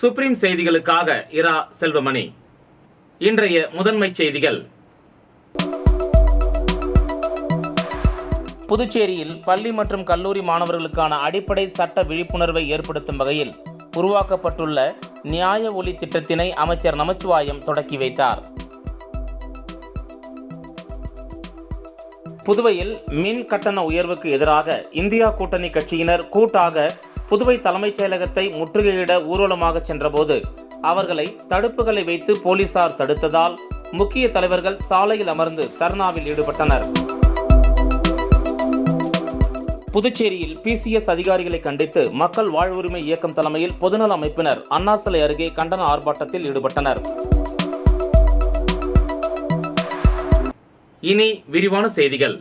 Supreme செய்திகளுக்காக இரா செல்வமணி. இன்றைய முதன்மை செய்திகள். புதுச்சேரியில் பள்ளி மற்றும் கல்லூரி மாணவர்களுக்கான அடிப்படை சட்ட விழிப்புணர்வை ஏற்படுத்தும் வகையில் உருவாக்கப்பட்டுள்ள நியாய ஒளி திட்டத்தினை அமைச்சர் நமச்சிவாயம் தொடக்கி வைத்தார். புதுவையில் மின் கட்டண உயர்வுக்கு எதிராக இந்தியா கூட்டணி கட்சியினர் கூட்டாக புதுவை தலைமைச் செயலகத்தை முற்றுகையிட ஊர்வலமாக சென்றபோது அவர்களை தடுப்புகளை வைத்து போலீசார் தடுத்ததால் முக்கிய தலைவர்கள் சாலையில் அமர்ந்து தர்ணாவில் ஈடுபட்டனர். புதுச்சேரியில் பிசிஎஸ் அதிகாரிகளை கண்டித்து மக்கள் வாழ்வுரிமை இயக்கம் தலைமையில் பொதுநல அமைப்பினர் அண்ணா சிலை அருகே கண்டன ஆர்ப்பாட்டத்தில் ஈடுபட்டனர். இனி விரிவான செய்திகள்.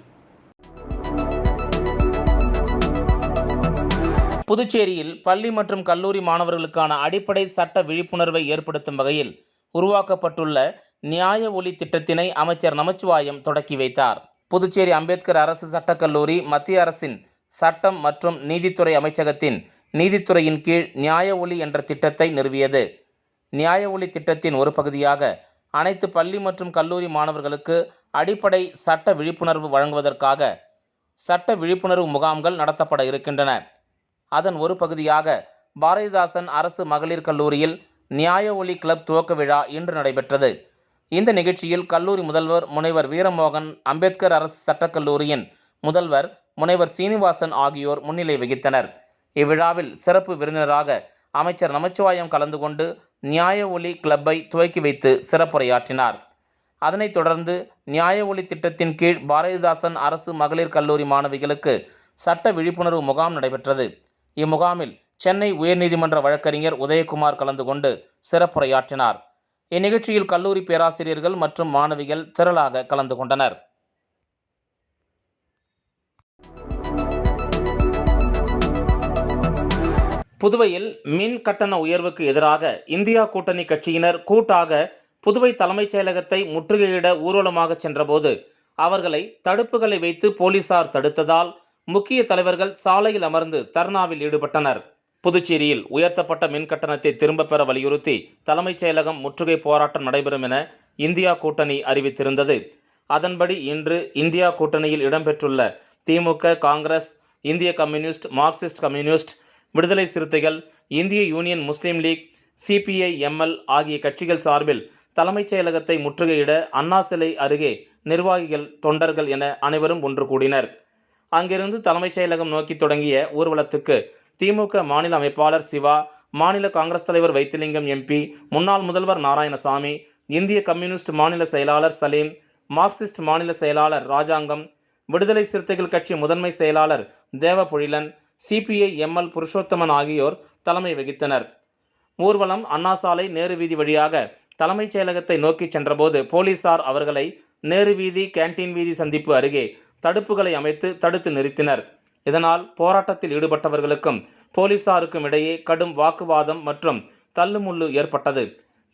புதுச்சேரியில் பள்ளி மற்றும் கல்லூரி மாணவர்களுக்கான அடிப்படை சட்ட விழிப்புணர்வை ஏற்படுத்தும் வகையில் உருவாக்கப்பட்டுள்ள நியாய ஒளி திட்டத்தினை அமைச்சர் நமச்சிவாயம் தொடக்கி வைத்தார். புதுச்சேரி அம்பேத்கர் அரசு சட்டக்கல்லூரி மத்திய அரசின் சட்டம் மற்றும் நீதித்துறை அமைச்சகத்தின் நீதித்துறையின் கீழ் நியாய ஒளி என்ற திட்டத்தை நிறுவியது. நியாய ஒளி திட்டத்தின் ஒரு பகுதியாக அனைத்து பள்ளி மற்றும் கல்லூரி மாணவர்களுக்கு அடிப்படை சட்ட விழிப்புணர்வு வழங்குவதற்காக சட்ட விழிப்புணர்வு முகாம்கள் நடத்தப்பட இருக்கின்றன. அதன் ஒரு பகுதியாக பாரதிதாசன் அரசு மகளிர் கல்லூரியில் நியாய ஒளி கிளப் துவக்க விழா இன்று நடைபெற்றது. இந்த நிகழ்ச்சியில் கல்லூரி முதல்வர் முனைவர் வீரமோகன், அம்பேத்கர் அரசு சட்டக்கல்லூரியின் முதல்வர் முனைவர் சீனிவாசன் ஆகியோர் முன்னிலை வகித்தனர். இவ்விழாவில் சிறப்பு விருந்தினராக அமைச்சர் நமச்சிவாயம் கலந்து கொண்டு நியாய ஒளி கிளப்பை துவக்கி வைத்து சிறப்புரையாற்றினார். அதனைத் தொடர்ந்து நியாய ஒளி திட்டத்தின் கீழ் பாரதிதாசன் அரசு மகளிர் கல்லூரி மாணவிகளுக்கு சட்ட விழிப்புணர்வு முகாம் நடைபெற்றது. இம்முகாமில் சென்னை உயர்நீதிமன்ற வழக்கறிஞர் உதயகுமார் கலந்து கொண்டு சிறப்புரையாற்றினார். இந்நிகழ்ச்சியில் கல்லூரி பேராசிரியர்கள் மற்றும் மாணவிகள் திரளாக கலந்து கொண்டனர். புதுவையில் மின் கட்டண உயர்வுக்கு எதிராக இந்தியா கூட்டணி கட்சியினர் கூட்டாக புதுவை தலைமைச் செயலகத்தை முற்றுகையிட ஊர்வலமாக சென்றபோது அவர்களை தடுப்புகளை வைத்து போலீசார் தடுத்ததால் முக்கிய தலைவர்கள் சாலையில் அமர்ந்து தர்ணாவில் ஈடுபட்டனர். புதுச்சேரியில் உயர்த்தப்பட்ட மின் கட்டணத்தை திரும்பப் பெற வலியுறுத்தி தலைமைச் செயலகம் முற்றுகை போராட்டம் நடைபெறும் என இந்தியா கூட்டணி அறிவித்திருந்தது. அதன்படி இன்று இந்தியா கூட்டணியில் இடம்பெற்றுள்ள திமுக, காங்கிரஸ், இந்திய கம்யூனிஸ்ட், மார்க்சிஸ்ட் கம்யூனிஸ்ட், விடுதலை சிறுத்தைகள், இந்திய யூனியன் முஸ்லீம் லீக், சிபிஐ எம்எல் ஆகிய கட்சிகள் சார்பில் தலைமைச் செயலகத்தை முற்றுகையிட அண்ணா சிலை அருகே நிர்வாகிகள், தொண்டர்கள் என அனைவரும் ஒன்று கூடினர். அங்கிருந்து தலைமைச் செயலகம் நோக்கி தொடங்கிய ஊர்வலத்துக்கு திமுக மாநில அமைப்பாளர் சிவா, மாநில காங்கிரஸ் தலைவர் வைத்திலிங்கம் எம்பி, முன்னாள் முதல்வர் நாராயணசாமி, இந்திய கம்யூனிஸ்ட் மாநில செயலாளர் சலீம், மார்க்சிஸ்ட் மாநில செயலாளர் ராஜாங்கம், விடுதலை சிறுத்தைகள் கட்சி முதன்மை செயலாளர் தேவபொழிலன், சிபிஐ எம்எல் புருஷோத்தமன் ஆகியோர் தலைமை வகித்தனர். ஊர்வலம் அண்ணா சாலை, நேரு வீதி வழியாக தலைமைச் செயலகத்தை நோக்கி சென்றபோது போலீசார் அவர்களை நேரு வீதி, கேன்டீன் வீதி சந்திப்பு அருகே தடுப்புகளை அமைத்து தடுத்து நிறுத்தினர். இதனால் போராட்டத்தில் ஈடுபட்டவர்களுக்கும் போலீசாருக்கும் இடையே கடும் வாக்குவாதம் மற்றும் தள்ளுமுள்ளு ஏற்பட்டது.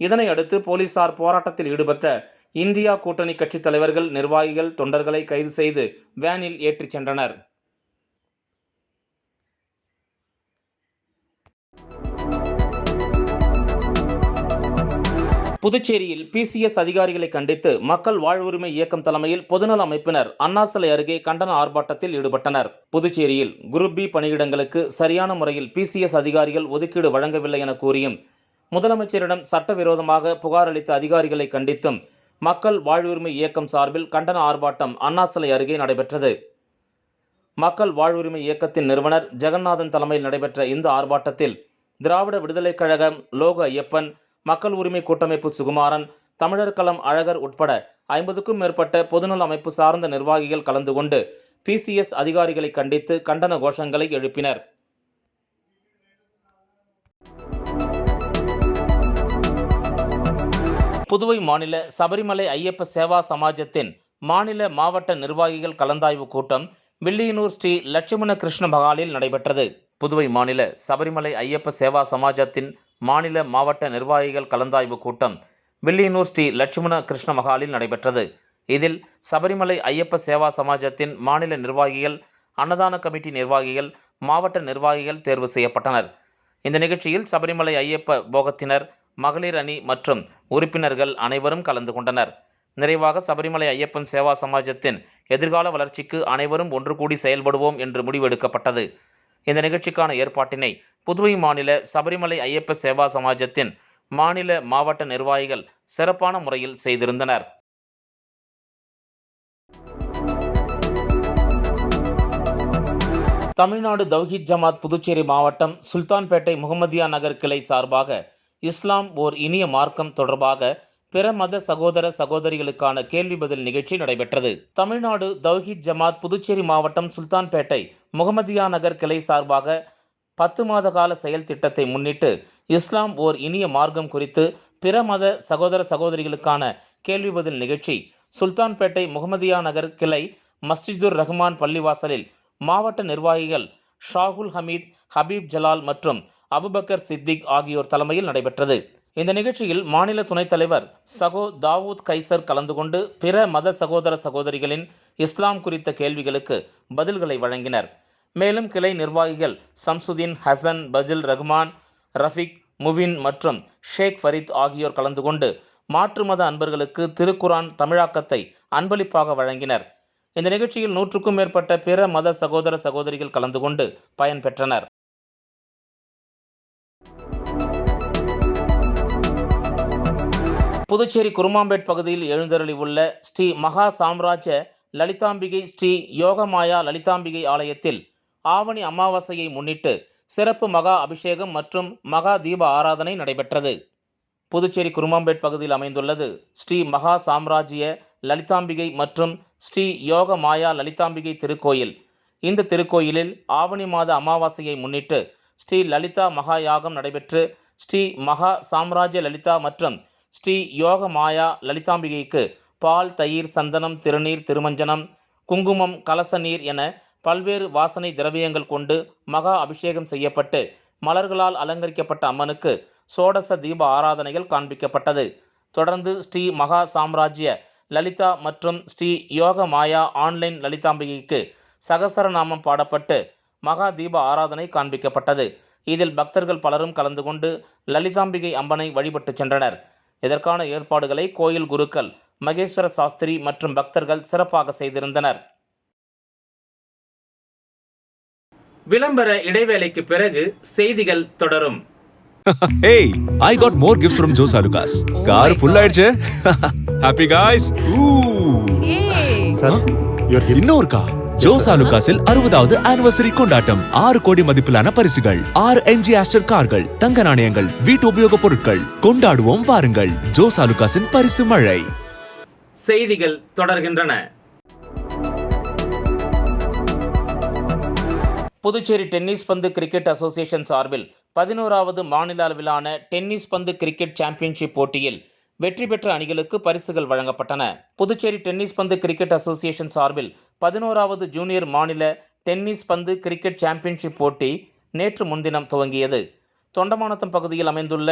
இதனை அடுத்து போலீசார் போராட்டத்தில் ஈடுபட்ட இந்தியா கூட்டணி கட்சி தலைவர்கள், நிர்வாகிகள், தொண்டர்களை கைது செய்து வேனில் ஏற்றிச் சென்றனர். புதுச்சேரியில் பிசிஎஸ் அதிகாரிகளை கண்டித்து மக்கள் வாழ்வுரிமை இயக்கம் தலைமையில் பொதுநல அமைப்பினர் அண்ணா சிலை அருகே கண்டன ஆர்ப்பாட்டத்தில் ஈடுபட்டனர். புதுச்சேரியில் குரூப் பி பணியிடங்களுக்கு சரியான முறையில் பிசிஎஸ் அதிகாரிகள் ஒதுக்கீடு வழங்கவில்லை என கூறியும் முதலமைச்சரிடம் சட்டவிரோதமாக புகார் அளித்த அதிகாரிகளை கண்டித்தும் மக்கள் வாழ்வுரிமை இயக்கம் சார்பில் கண்டன ஆர்ப்பாட்டம் அண்ணா சிலை அருகே நடைபெற்றது. மக்கள் வாழ்வுரிமை இயக்கத்தின் நிறுவனர் ஜெகநாதன் தலைமையில் நடைபெற்ற இந்த ஆர்ப்பாட்டத்தில் திராவிட விடுதலை கழகம் லோகு ஐயப்பன், மக்கள் உரிமை கூட்டமைப்பு சுகுமாரன், தமிழர் களம் அழகர் உட்பட 50க்கும் மேற்பட்ட பொதுநல அமைப்பு சார்ந்த நிர்வாகிகள் கலந்து கொண்டு பிசிஎஸ் அதிகாரிகளை கண்டித்து கண்டன கோஷங்களை எழுப்பினர். புதுவை மாநில சபரிமலை ஐயப்ப சேவா சமாஜத்தின் மாநில, மாவட்ட நிர்வாகிகள் கலந்தாய்வு கூட்டம் வில்லியனூர் ஸ்ரீ லட்சுமண கிருஷ்ண மகாலில் நடைபெற்றது. புதுவை மாநில சபரிமலை ஐயப்ப சேவா சமாஜத்தின் மாநில, மாவட்ட நிர்வாகிகள் கலந்தாய்வு கூட்டம் வில்லியனூர் ஸ்ரீ லட்சுமண கிருஷ்ண மகாலில் நடைபெற்றது. இதில் சபரிமலை ஐயப்ப சேவா சமாஜத்தின் மாநில நிர்வாகிகள், அன்னதான கமிட்டி நிர்வாகிகள், மாவட்ட நிர்வாகிகள் தேர்வு செய்யப்பட்டனர். இந்த நிகழ்ச்சியில் சபரிமலை ஐயப்ப போகத்தினர், மகளிர் அணி மற்றும் உறுப்பினர்கள் அனைவரும் கலந்து கொண்டனர். நிறைவாக சபரிமலை ஐயப்பன் சேவா சமாஜத்தின் எதிர்கால வளர்ச்சிக்கு அனைவரும் ஒன்று கூடி செயல்படுவோம் என்று முடிவெடுக்கப்பட்டது. இந்த நிகழ்ச்சிக்கான ஏற்பாட்டினை புதுவை மாநில சபரிமலை ஐயப்ப சேவா சமாஜத்தின் மாநில, மாவட்ட நிர்வாகிகள் சிறப்பான முறையில் செய்திருந்தனர். தமிழ்நாடு தௌஹீத் ஜமாத் புதுச்சேரி மாவட்டம் சுல்தான்பேட்டை முகமதியா நகர் கிளை சார்பாக இஸ்லாம் ஓர் இனிய மார்க்கம் தொடர்பாக பிற மத சகோதர சகோதரிகளுக்கான கேள்வி பதில் நிகழ்ச்சி நடைபெற்றது. தமிழ்நாடு தௌஹீத் ஜமாத் புதுச்சேரி மாவட்டம் சுல்தான்பேட்டை முகமதியா நகர் கிளை சார்பாக 10 மாத கால செயல் திட்டத்தை முன்னிட்டு இஸ்லாம் ஓர் இனிய மார்க்கம் குறித்து பிற மத சகோதர சகோதரிகளுக்கான கேள்வி பதில் நிகழ்ச்சி சுல்தான்பேட்டை முகமதியா நகர் கிளை மஸ்ஜிதுர் ரஹ்மான் பள்ளிவாசலில் மாவட்ட நிர்வாகிகள் ஷாகுல் ஹமீத், ஹபீப் ஜலால் மற்றும் அபுபக்கர் சித்திக் ஆகியோர் தலைமையில் நடைபெற்றது. இந்த நிகழ்ச்சியில் மாநில துணைத் தலைவர் சகோ தாவூத் கைசர் கலந்து கொண்டு பிற மத சகோதர சகோதரிகளின் இஸ்லாம் குறித்த கேள்விகளுக்கு பதில்களை வழங்கினர். மேலும் கிளை நிர்வாகிகள் சம்சுதீன், ஹசன், பஜில் ரஹ்மான், ரஃபிக், முவின் மற்றும் ஷேக் ஃபரீத் ஆகியோர் கலந்து கொண்டு மாற்று மத அன்பர்களுக்கு திருக்குரான் தமிழாக்கத்தை அன்பளிப்பாக வழங்கினர். இந்த நிகழ்ச்சியில் 100க்கும் மேற்பட்ட பிற மத சகோதர சகோதரிகள் கலந்து கொண்டு பயன்பெற்றனர். புதுச்சேரி குருமாம்பேட் பகுதியில் எழுந்தருளி உள்ள ஸ்ரீ மகா சாம்ராஜ்ய லலிதாம்பிகை ஸ்ரீ யோகமாயா லலிதாம்பிகை ஆலயத்தில் ஆவணி அமாவாசையை முன்னிட்டு சிறப்பு மகா அபிஷேகம் மற்றும் மகா தீப ஆராதனை நடைபெற்றது. புதுச்சேரி குருமாம்பேட் பகுதியில் அமைந்துள்ளது ஸ்ரீ மகா சாம்ராஜ்ய லலிதாம்பிகை மற்றும் ஸ்ரீ யோக மாயா லலிதாம்பிகை திருக்கோயில். இந்த திருக்கோயிலில் ஆவணி மாத அமாவாசையை முன்னிட்டு ஸ்ரீ லலிதா மகா யாகம் நடைபெற்று ஸ்ரீ மகா சாம்ராஜ்ய லலிதா மற்றும் ஸ்ரீ யோக மாயா லலிதாம்பிகைக்கு பால், தயிர், சந்தனம், திருநீர், திருமஞ்சனம், குங்குமம், கலச நீர் என பல்வேறு வாசனை திரவியங்கள் கொண்டு மகா அபிஷேகம் செய்யப்பட்டு மலர்களால் அலங்கரிக்கப்பட்ட அம்மனுக்கு சோடச தீப ஆராதனைகள் காண்பிக்கப்பட்டது. தொடர்ந்து ஸ்ரீ மகா சாம்ராஜ்ய லலிதா மற்றும் ஸ்ரீ யோக மாயா ஆன்லைன் லலிதாம்பிகைக்கு சகசரநாமம் பாடப்பட்டு மகா தீப ஆராதனை காண்பிக்கப்பட்டது. இதில் பக்தர்கள் பலரும் கலந்து கொண்டு லலிதாம்பிகை அம்மனை வழிபட்டு சென்றனர். இதற்கான ஏற்பாடுகளை கோயில் குருக்கள் மகேஸ்வர சாஸ்திரி மற்றும் பக்தர்கள் சிறப்பாக செய்திருந்தனர். விளம்பர இடைவேளைக்கு பிறகு செய்திகள் தொடரும். Hey, I got more gifts from Joe Salukas. Car full ஆயிடுச்சு. Happy guys. Sir, your gift. இன்னொரு கா. ஜோ சாலுகாஸில் 60வது ஆனிவர்சரி கொண்டாட்டம். 6 கோடி மதிப்பிலான பரிசுகள், 6 MG ஆஸ்டர் கார்கள், தங்க நாணயங்கள், வீட்டு உபயோக பொருட்கள். கொண்டாடுவோம் வாருங்கள். ஜோ சாலுகாஸின் பரிசு மழை. செய்திகள் தொடர்கின்றன. புதுச்சேரி டென்னிஸ் பந்து கிரிக்கெட் அசோசியேஷன் சார்பில் 11வது மாநில அளவிலான டென்னிஸ் பந்து கிரிக்கெட் சாம்பியன்ஷிப் போட்டியில் வெற்றி பெற்ற அணிகளுக்கு பரிசுகள் வழங்கப்பட்டன. புதுச்சேரி டென்னிஸ் பந்து கிரிக்கெட் அசோசியேஷன் சார்பில் 11வது ஜூனியர் மாநில டென்னிஸ் பந்து கிரிக்கெட் சாம்பியன்ஷிப் போட்டி நேற்று முன்தினம் துவங்கியது. தொண்டமானத்தம் பகுதியில் அமைந்துள்ள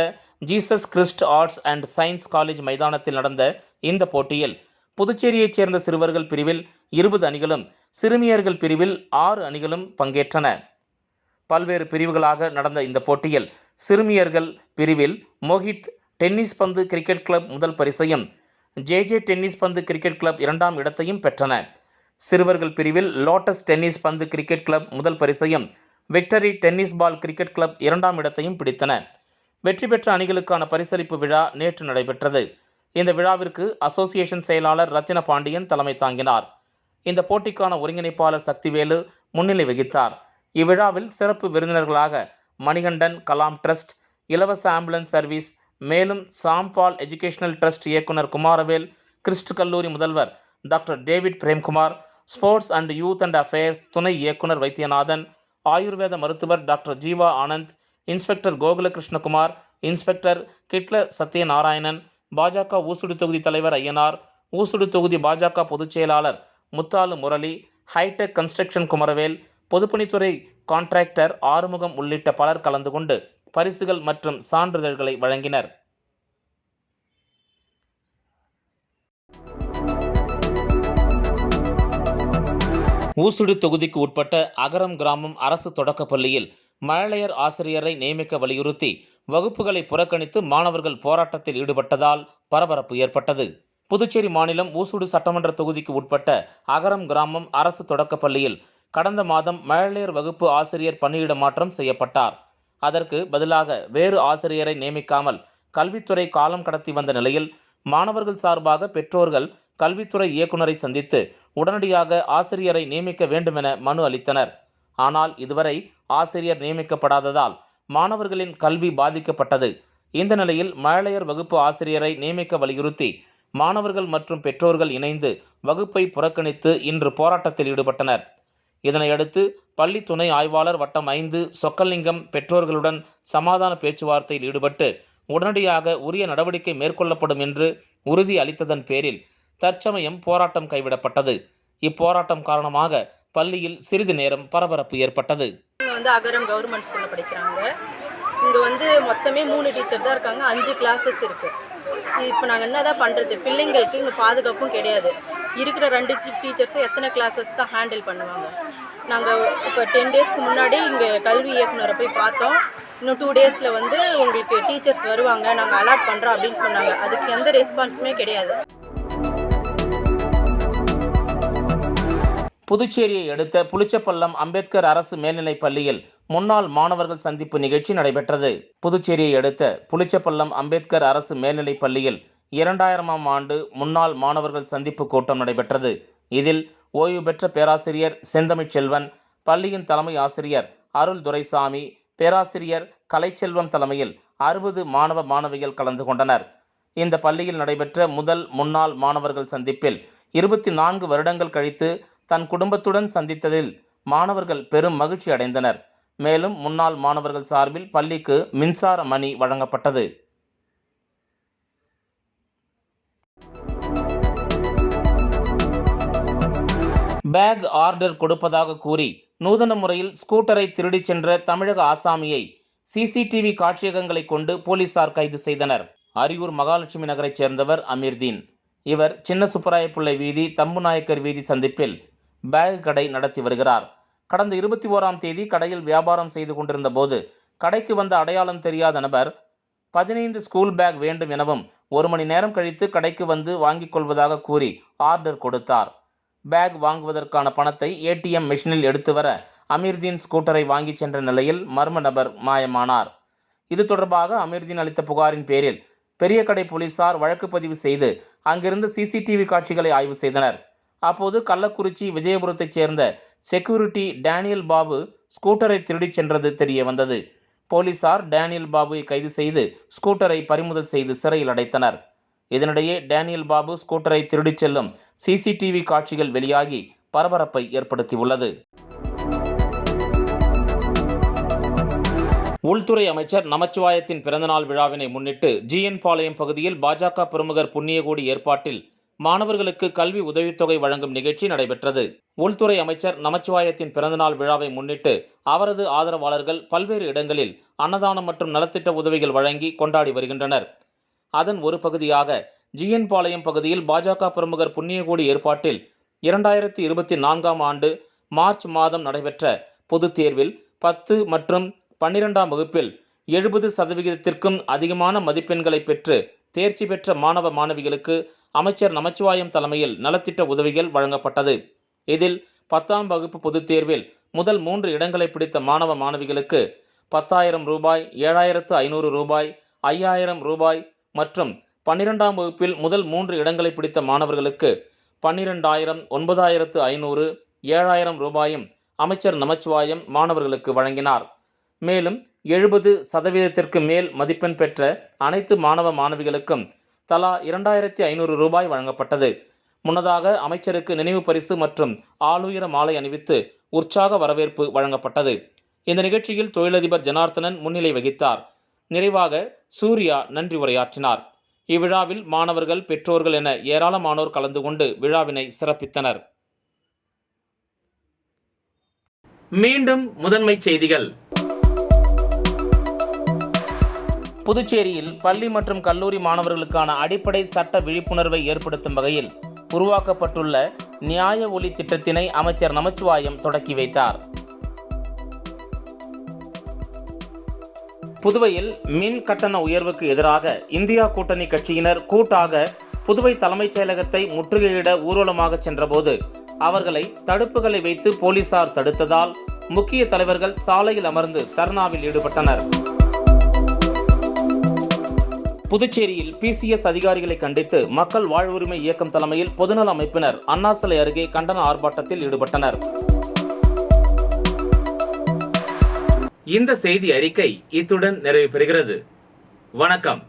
Jesus Christ arts and science college மைதானத்தில் நடந்த இந்த போட்டியில் புதுச்சேரியைச் சேர்ந்த சிறுவர்கள் பிரிவில் 20 அணிகளும், சிறுமியர்கள் பிரிவில் 6 அணிகளும் பங்கேற்றன. பல்வேறு பிரிவுகளாக நடந்த இந்த போட்டியில் சிறுமியர்கள் பிரிவில் மோஹித் டென்னிஸ் பந்து கிரிக்கெட் கிளப் முதல் பரிசையும், ஜே டென்னிஸ் பந்து கிரிக்கெட் கிளப் 2ஆம் இடத்தையும் பெற்றன. சிறுவர்கள் பிரிவில் லோட்டஸ் டென்னிஸ் பந்து கிரிக்கெட் கிளப் முதல் பரிசையும், victory tennis ball cricket club 2ஆம் இடத்தையும் பிடித்தன. வெற்றி பெற்ற அணிகளுக்கான பரிசளிப்பு விழா நேற்று நடைபெற்றது. இந்த விழாவிற்கு அசோசியேஷன் செயலாளர் ரத்தின பாண்டியன் தலைமை தாங்கினார். இந்த போட்டிக்கான ஒருங்கிணைப்பாளர் சக்திவேலு முன்னிலை வகித்தார். இவ்விழாவில் சிறப்பு விருந்தினர்களாக மணிகண்டன் கலாம் ட்ரஸ்ட், இலவச ஆம்புலன்ஸ் சர்வீஸ், மேலும் சாம்பால் எஜுகேஷனல் ட்ரஸ்ட் இயக்குனர் குமாரவேல், கிறிஸ்ட் கல்லூரி முதல்வர் doctor David Premkumar, sports and youth and affairs துணை இயக்குனர் வைத்தியநாதன், ஆயுர்வேத மருத்துவர் doctor Jeeva Anand, inspector Gokulakrishnakumar, inspector கிட்லர் சத்யநாராயணன், பாஜக ஊசுடு தொகுதி தலைவர் ஐயனார், ஊசுடு தொகுதி பாஜக பொதுச் செயலாளர் முத்தாலு முரளி, ஹைடெக் கன்ஸ்ட்ரக்ஷன் குமரவேல், பொதுப்பணித்துறை கான்ட்ராக்டர் ஆறுமுகம் உள்ளிட்ட பலர் கலந்து கொண்டு பரிசுகள் மற்றும் சான்றிதழ்களை வழங்கினர். ஊசுடு தொகுதிக்கு உட்பட்ட அகரம் கிராமம் அரசு தொடக்கப்பள்ளியில் மழலையர் ஆசிரியரை நியமிக்க வலியுறுத்தி வகுப்புகளை புறக்கணித்து மாணவர்கள் போராட்டத்தில் ஈடுபட்டதால் பரபரப்பு ஏற்பட்டது. புதுச்சேரி மாநிலம் ஊசுடு சட்டமன்ற தொகுதிக்கு உட்பட்ட அகரம் கிராமம் அரசு தொடக்கப்பள்ளியில் கடந்த மாதம் மழலையர் வகுப்பு ஆசிரியர் பணியிட மாற்றம் செய்யப்பட்டார். அதற்கு பதிலாக வேறு ஆசிரியரை நியமிக்காமல் கல்வித்துறை காலம் கடத்தி வந்த நிலையில் மாணவர்கள் சார்பாக பெற்றோர்கள் கல்வித்துறை இயக்குநரை சந்தித்து உடனடியாக ஆசிரியரை நியமிக்க வேண்டுமென மனு அளித்தனர். ஆனால் இதுவரை ஆசிரியர் நியமிக்கப்படாததால் மாணவர்களின் கல்வி பாதிக்கப்பட்டது. இந்த நிலையில் மழலையர் வகுப்பு ஆசிரியரை நியமிக்க வலியுறுத்தி மாணவர்கள் மற்றும் பெற்றோர்கள் இணைந்து வகுப்பை புறக்கணித்து இன்று போராட்டத்தில் ஈடுபட்டனர். இதனையடுத்து பள்ளி துணை ஆய்வாளர் வட்டம் 5 சொக்கலிங்கம் பெற்றோர்களுடன் சமாதான பேச்சுவார்த்தையில் ஈடுபட்டு உடனடியாக உரிய நடவடிக்கை மேற்கொள்ளப்படும் என்று உறுதி அளித்ததன் பேரில் தற்சமயம் போராட்டம் கைவிடப்பட்டது. இப்போராட்டம் காரணமாக பள்ளியில் சிறிது நேரம் பரபரப்பு ஏற்பட்டது. அகரம் கவர்மெண்ட் ஸ்கூலில் படிக்கிறாங்க. இங்கே மொத்தமே 3 டீச்சர் தான் இருக்காங்க. 5 கிளாஸஸ் இருக்குது. இப்போ நாங்கள் என்ன தான் பண்ணுறது? பிள்ளைங்களுக்கு இங்கே பாதுகாப்பும் கிடையாது. இருக்கிற 2 டீச்சர்ஸும் எத்தனை கிளாஸஸ் தான் ஹேண்டில் பண்ணுவாங்க? நாங்கள் இப்போ 10 டேஸ்க்கு முன்னாடி இங்கே கல்வி இயக்குனரை போய் பார்த்தோம். இன்னும் 2 டேஸில் உங்களுக்கு டீச்சர்ஸ் வருவாங்க, நாங்கள் அலாட் பண்ணுறோம் அப்படின்னு சொன்னாங்க. அதுக்கு எந்த ரெஸ்பான்ஸுமே கிடையாது. புதுச்சேரியை அடுத்த புளிச்சப்பள்ளம் அம்பேத்கர் அரசு மேல்நிலைப் பள்ளியில் முன்னாள் மாணவர்கள் சந்திப்பு நிகழ்ச்சி நடைபெற்றது. புதுச்சேரியை அடுத்த புளிச்சப்பள்ளம் அம்பேத்கர் அரசு மேல்நிலைப் பள்ளியில் 2000ஆம் ஆண்டு முன்னாள் மாணவர்கள் சந்திப்பு கூட்டம் நடைபெற்றது. இதில் ஓய்வு பெற்ற பேராசிரியர் செந்தமிழ்ச்செல்வன், பள்ளியின் தலைமை ஆசிரியர் அருள் துரைசாமி, பேராசிரியர் கலைச்செல்வம் தலைமையில் 60 மாணவ மாணவிகள் கலந்து கொண்டனர். இந்த பள்ளியில் நடைபெற்ற முதல் முன்னாள் மாணவர்கள் சந்திப்பில் 24 வருடங்கள் கழித்து தன் குடும்பத்துடன் சந்தித்ததில் மாணவர்கள் பெரும் மகிழ்ச்சி அடைந்தனர். மேலும் முன்னாள் மாணவர்கள் சார்பில் பள்ளிக்கு மின்சார மணி வழங்கப்பட்டது. பேக் ஆர்டர் கொடுப்பதாக கூறி நூதன முறையில் ஸ்கூட்டரை திருடிச் சென்ற தமிழக ஆசாமியை சிசிடிவி காட்சியகங்களை கொண்டு போலீசார் கைது செய்தனர். அரியூர் மகாலட்சுமி நகரைச் சேர்ந்தவர் அமீர்தீன். இவர் சின்ன சுப்பராயப்பிள்ளை வீதி, தம்புநாயக்கர் வீதி சந்திப்பில் பேக் கடை நடத்தி வருகிறார். கடந்த 21ஆம் தேதி கடையில் வியாபாரம் செய்து கொண்டிருந்த போது கடைக்கு வந்த அடையாளம் தெரியாத நபர் 15 ஸ்கூல் பேக் வேண்டும் எனவும் 1 மணி நேரம் கழித்து கடைக்கு வந்து வாங்கிக் கொள்வதாக கூறி ஆர்டர் கொடுத்தார். பேக் வாங்குவதற்கான பணத்தை ஏடிஎம் மெஷினில் எடுத்து வர அமீர்தீன் ஸ்கூட்டரை வாங்கி சென்ற நிலையில் மர்ம நபர் மாயமானார். இது தொடர்பாக அமீர்தீன் அளித்த புகாரின் பேரில் பெரிய கடை போலீசார் வழக்கு பதிவு செய்து அங்கிருந்து சிசிடிவி காட்சிகளை ஆய்வு செய்தனர். அப்போது கள்ளக்குறிச்சி விஜயபுரத்தைச் சேர்ந்த செக்யூரிட்டி டேனியல் பாபு ஸ்கூட்டரை திருடிச் சென்றது தெரிய வந்தது. போலீசார் டேனியல் பாபுவை கைது செய்து ஸ்கூட்டரை பறிமுதல் செய்து சிறையில் அடைத்தனர். இதனிடையே டேனியல் பாபு ஸ்கூட்டரை திருடிச் செல்லும் சிசிடிவி காட்சிகள் வெளியாகி பரபரப்பை ஏற்படுத்தியுள்ளது. உள்துறை அமைச்சர் நமச்சிவாயத்தின் பிறந்தநாள் விழாவினை முன்னிட்டு ஜிஎன் பாளையம் பகுதியில் பாஜக பிரமுகர் புண்ணியகோடி ஏற்பாட்டில் மாணவர்களுக்கு கல்வி உதவித்தொகை வழங்கும் நிகழ்ச்சி நடைபெற்றது. உள்துறை அமைச்சர் நமச்சிவாயத்தின் பிறந்தநாள் விழாவை முன்னிட்டு அவரது ஆதரவாளர்கள் பல்வேறு இடங்களில் அன்னதானம் மற்றும் நலத்திட்ட உதவிகள் வழங்கி கொண்டாடி வருகின்றனர். அதன் ஒரு பகுதியாக ஜிஎன் பாளையம் பகுதியில் பாஜக பிரமுகர் புண்ணியகோடி ஏற்பாட்டில் 2024ஆம் ஆண்டு மார்ச் மாதம் நடைபெற்ற பொதுத் தேர்வில் 10 மற்றும் 12ஆம் வகுப்பில் 70% அதிகமான மதிப்பெண்களை பெற்று தேர்ச்சி பெற்ற மாணவ மாணவிகளுக்கு அமைச்சர் நமச்சிவாயம் தலைமையில் நலத்திட்ட உதவிகள் வழங்கப்பட்டது. இதில் 10ஆம் வகுப்பு பொதுத் தேர்வில் முதல் 3 இடங்களை பிடித்த மாணவ மாணவிகளுக்கு 10,000 ரூபாய், 7,500 ரூபாய், 5,000 ரூபாய் மற்றும் 12ஆம் வகுப்பில் முதல் 3 இடங்களை பிடித்த மாணவர்களுக்கு 12,000, 9,500, 7,000 ரூபாயும் அமைச்சர் நமச்சிவாயம் மாணவர்களுக்கு வழங்கினார். மேலும் 70% மேல் மதிப்பெண் பெற்ற அனைத்து மாணவ மாணவிகளுக்கும் தலா 2,500 ரூபாய் வழங்கப்பட்டது. முன்னதாக அமைச்சருக்கு நினைவு பரிசு மற்றும் ஆளுயர மாலை அணிவித்து உற்சாக வரவேற்பு வழங்கப்பட்டது. இந்த நிகழ்ச்சியில் தொழிலதிபர் ஜனார்த்தனன் முன்னிலை வகித்தார். நிறைவாக சூர்யா நன்றி உரையாற்றினார். இவ்விழாவில் மாணவர்கள், பெற்றோர்கள் என ஏராளமானோர் கலந்து கொண்டு விழாவினை சிறப்பித்தனர். மீண்டும் முதன்மை செய்திகள். புதுச்சேரியில் பள்ளி மற்றும் கல்லூரி மாணவர்களுக்கான அடிப்படை சட்ட விழிப்புணர்வை ஏற்படுத்தும் வகையில் உருவாக்கப்பட்டுள்ள நியாய ஒலி திட்டத்தினை அமைச்சர் நமச்சிவாயம் தொடக்கி வைத்தார். புதுவையில் மின் கட்டண உயர்வுக்கு எதிராக இந்தியா கூட்டணி கட்சியினர் கூட்டாக புதுவை தலைமைச் செயலகத்தை முற்றுகையிட ஊர்வலமாக சென்றபோது அவர்களை தடுப்புகளை வைத்து போலீசார் தடுத்ததால் முக்கிய தலைவர்கள் சாலையில் அமர்ந்து தர்ணாவில் ஈடுபட்டனர். புதுச்சேரியில் PCS அதிகாரிகளை கண்டித்து மக்கள் வாழ்வுரிமை இயக்கம் தலைமையில் பொதுநல அமைப்பினர் அண்ணா சிலை அருகே கண்டன ஆர்ப்பாட்டத்தில் ஈடுபட்டனர். இந்த செய்தி அறிக்கை இத்துடன் நிறைவு பெறுகிறது. வணக்கம்.